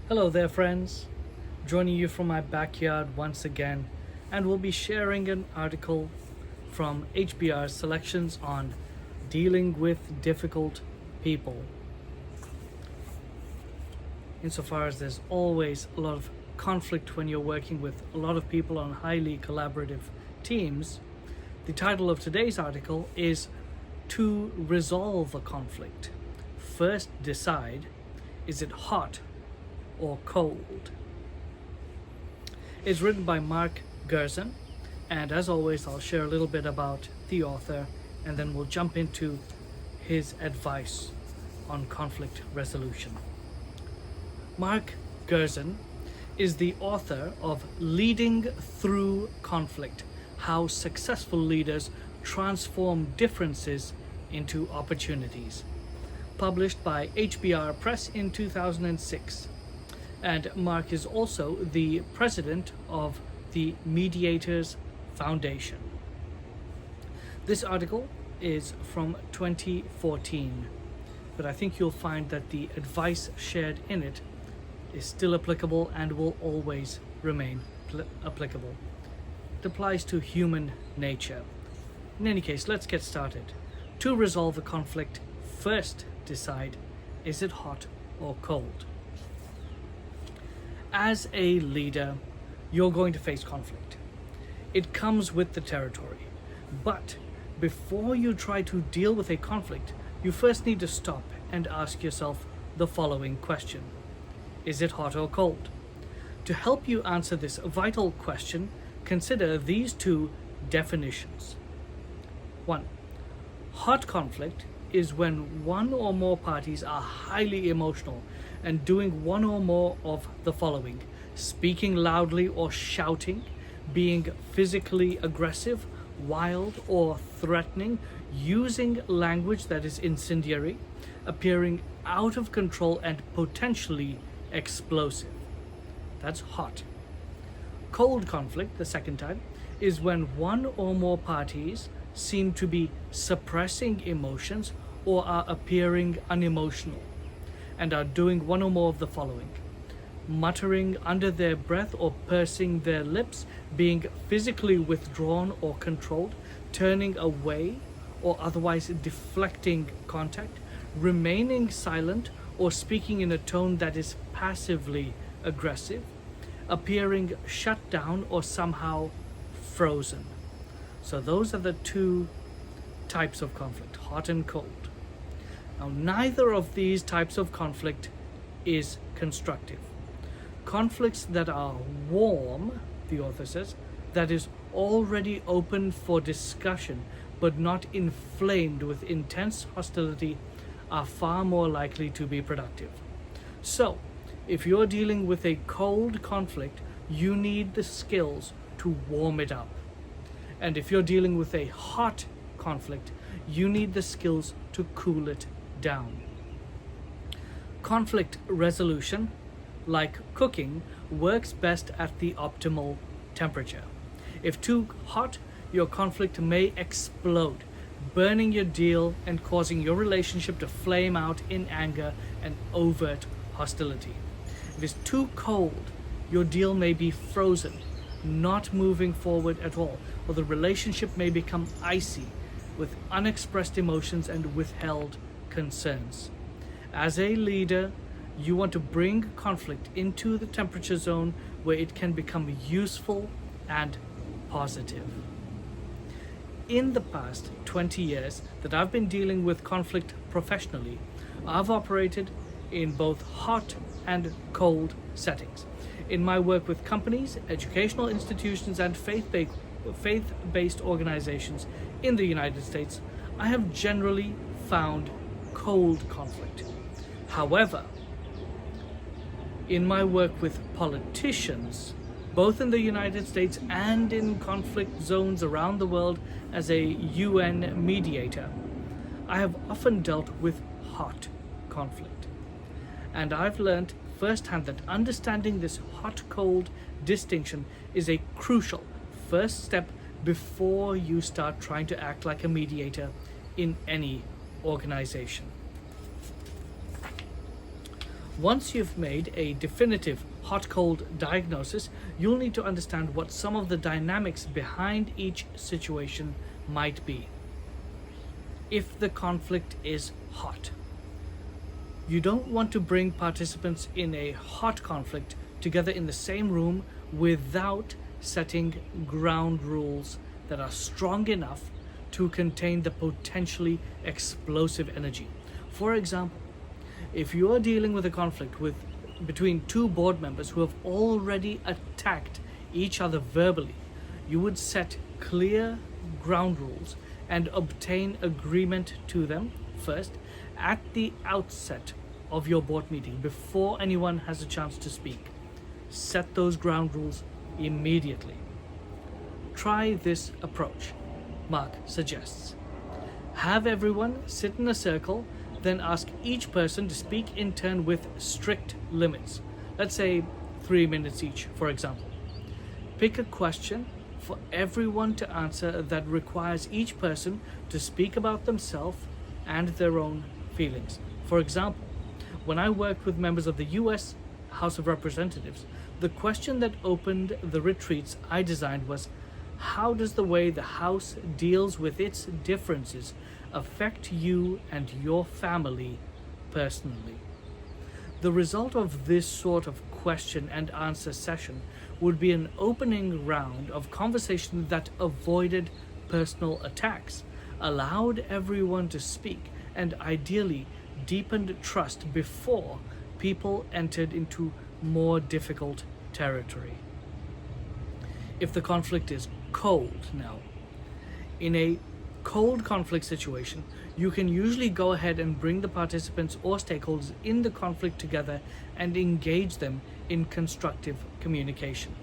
Hello there, friends. Joining you from my backyard once again, and we'll be sharing an article from HBR's selections on dealing with difficult people. Insofar as there's always a lot of conflict when you're working with a lot of people on highly collaborative teams, the title of today's article is To Resolve a Conflict. First decide, is it hot or cold? It's written by Mark Gerson, and as always I'll share a little bit about the author and then we'll jump into his advice on conflict resolution. Mark Gerson is the author of Leading Through Conflict: How Successful Leaders Transform Differences into Opportunities, published by HBR Press in 2006. And Mark is also the president of the Mediators Foundation. This article is from 2014, but I think you'll find that the advice shared in it is still applicable and will always remain applicable. It applies to human nature. In any case, let's get started. To resolve a conflict, first decide, is it hot or cold? As a leader, you're going to face conflict. It comes with the territory. But before you try to deal with a conflict, you first need to stop and ask yourself the following question: is it hot or cold? To help you answer this vital question, consider these two definitions. 1. Hot conflict is when one or more parties are highly emotional and doing one or more of the following: speaking loudly or shouting, being physically aggressive, wild or threatening, using language that is incendiary, appearing out of control and potentially explosive. That's hot. Cold conflict, the second type, is when one or more parties seem to be suppressing emotions or are appearing unemotional and are doing one or more of the following: muttering under their breath or pursing their lips, being physically withdrawn or controlled, turning away or otherwise deflecting contact, remaining silent or speaking in a tone that is passively aggressive, appearing shut down or somehow frozen. So those are the two types of conflict, hot and cold. Now, neither of these types of conflict is constructive. Conflicts that are warm, the author says, that is already open for discussion but not inflamed with intense hostility, are far more likely to be productive. So, if you're dealing with a cold conflict, you need the skills to warm it up. And if you're dealing with a hot conflict, you need the skills to cool it down. Conflict resolution, like cooking, works best at the optimal temperature. If too hot, your conflict may explode, burning your deal and causing your relationship to flame out in anger and overt hostility. If it's too cold, your deal may be frozen, not moving forward at all, or the relationship may become icy with unexpressed emotions and withheld concerns. As a leader, you want to bring conflict into the temperature zone where it can become useful and positive. In the past 20 years that I've been dealing with conflict professionally, I've operated in both hot and cold settings. In my work with companies, educational institutions, and faith-based organizations in the United States, I have generally found cold conflict. However, in my work with politicians, both in the United States and in conflict zones around the world as a UN mediator, I have often dealt with hot conflict. And I've learned firsthand that understanding this hot-cold distinction is a crucial first step before you start trying to act like a mediator in any organization. Once you've made a definitive hot-cold diagnosis, you'll need to understand what some of the dynamics behind each situation might be. If the conflict is hot, you don't want to bring participants in a hot conflict together in the same room without setting ground rules that are strong enough to contain the potentially explosive energy. For example, if you are dealing with a conflict between two board members who have already attacked each other verbally, you would set clear ground rules and obtain agreement to them first at the outset of your board meeting before anyone has a chance to speak. Set those ground rules immediately. Try this approach. Mark suggests. Have everyone sit in a circle, then ask each person to speak in turn with strict limits. Let's say 3 minutes each, for example. Pick a question for everyone to answer that requires each person to speak about themselves and their own feelings. For example, when I worked with members of the US House of Representatives, the question that opened the retreats I designed was, how does the way the House deals with its differences affect you and your family personally? The result of this sort of question and answer session would be an opening round of conversation that avoided personal attacks, allowed everyone to speak, and ideally deepened trust before people entered into more difficult territory. If the conflict is cold now, in a cold conflict situation, you can usually go ahead and bring the participants or stakeholders in the conflict together and engage them in constructive communication.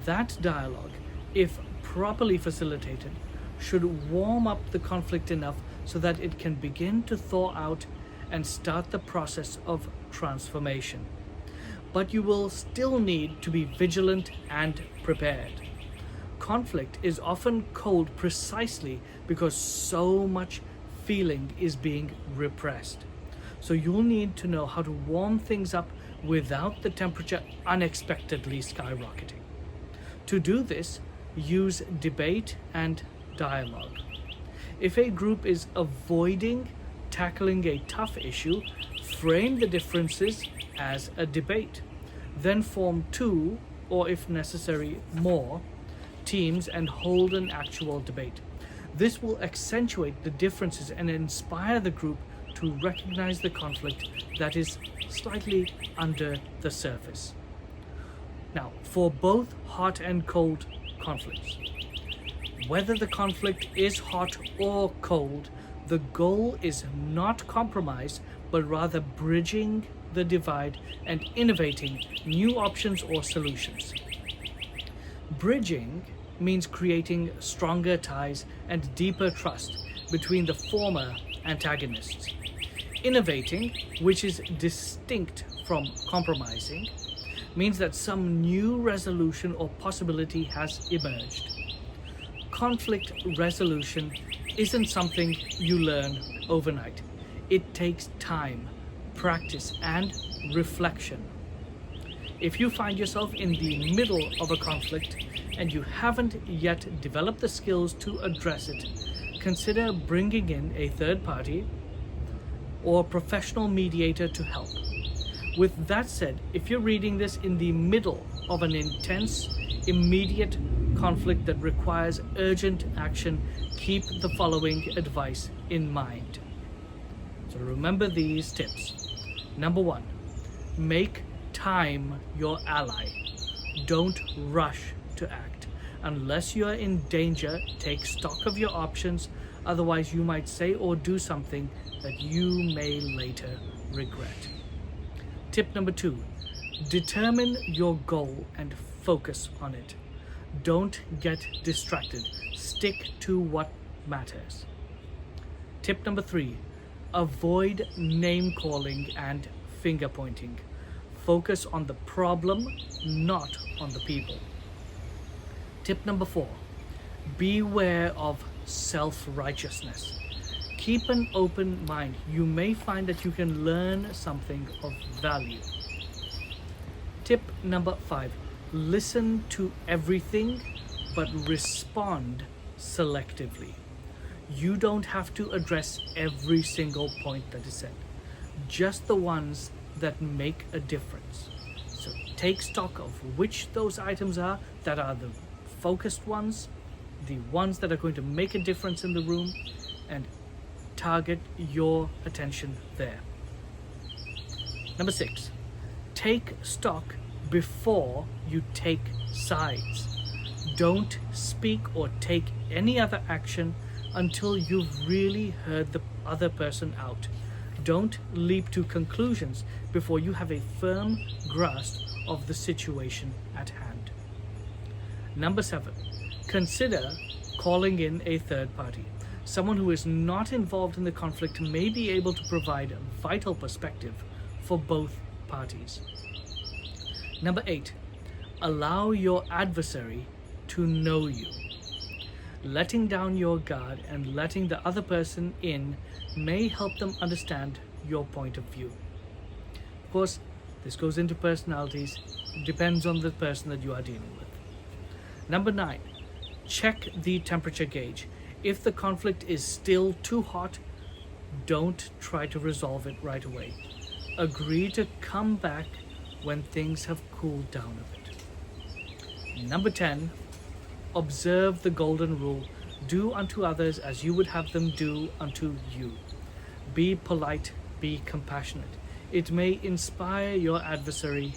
That dialogue, if properly facilitated, should warm up the conflict enough so that it can begin to thaw out and start the process of transformation. But you will still need to be vigilant and prepared. Conflict is often cold precisely because so much feeling is being repressed. So you'll need to know how to warm things up without the temperature unexpectedly skyrocketing. To do this, use debate and dialogue. If a group is avoiding tackling a tough issue, frame the differences as a debate. Then form 2, or if necessary more, teams and hold an actual debate. This will accentuate the differences and inspire the group to recognize the conflict that is slightly under the surface. Now, for both hot and cold conflicts, whether the conflict is hot or cold, the goal is not compromise, but rather bridging the divide and innovating new options or solutions. Bridging means creating stronger ties and deeper trust between the former antagonists. Innovating, which is distinct from compromising, means that some new resolution or possibility has emerged. Conflict resolution isn't something you learn overnight. It takes time, practice, and reflection. If you find yourself in the middle of a conflict and you haven't yet developed the skills to address it, consider bringing in a third party or professional mediator to help. With that said, if you're reading this in the middle of an intense, immediate conflict that requires urgent action, keep the following advice in mind. So remember these tips. Number 1, make time your ally. Don't rush to act. Unless you are in danger, take stock of your options. Otherwise, you might say or do something that you may later regret. Tip number 2, determine your goal and focus on it. Don't get distracted. Stick to what matters. Tip number 3, avoid name calling and finger pointing. Focus on the problem, not on the people. Tip number 4, beware of self-righteousness. Keep an open mind. You may find that you can learn something of value. Tip number 5. Listen to everything, but respond selectively. You don't have to address every single point that is said, just the ones that make a difference. So take stock of which those items are that are the focused ones, the ones that are going to make a difference in the room, and target your attention there. Number 6, take stock before you take sides. Don't speak or take any other action until you've really heard the other person out. Don't leap to conclusions before you have a firm grasp of the situation at hand. Number 7, consider calling in a third party. Someone who is not involved in the conflict may be able to provide a vital perspective for both parties. Number 8, allow your adversary to know you. Letting down your guard and letting the other person in may help them understand your point of view. Of course, this goes into personalities. It depends on the person that you are dealing with. Number 9, check the temperature gauge. If the conflict is still too hot, don't try to resolve it right away. Agree to come back when things have cooled down a bit. Number 10, observe the golden rule. Do unto others as you would have them do unto you. Be polite, be compassionate. It may inspire your adversary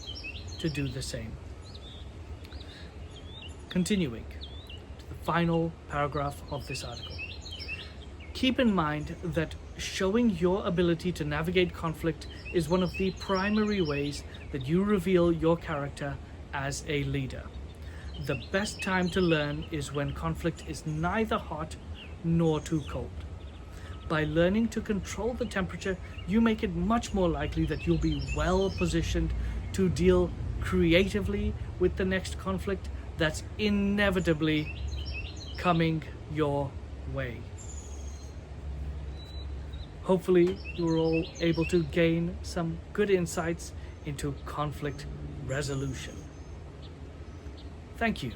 to do the same. Continuing to the final paragraph of this article. Keep in mind that showing your ability to navigate conflict is one of the primary ways that you reveal your character as a leader. The best time to learn is when conflict is neither hot nor too cold. By learning to control the temperature, you make it much more likely that you'll be well positioned to deal creatively with the next conflict that's inevitably coming your way. Hopefully, you're all able to gain some good insights into conflict resolution. Thank you.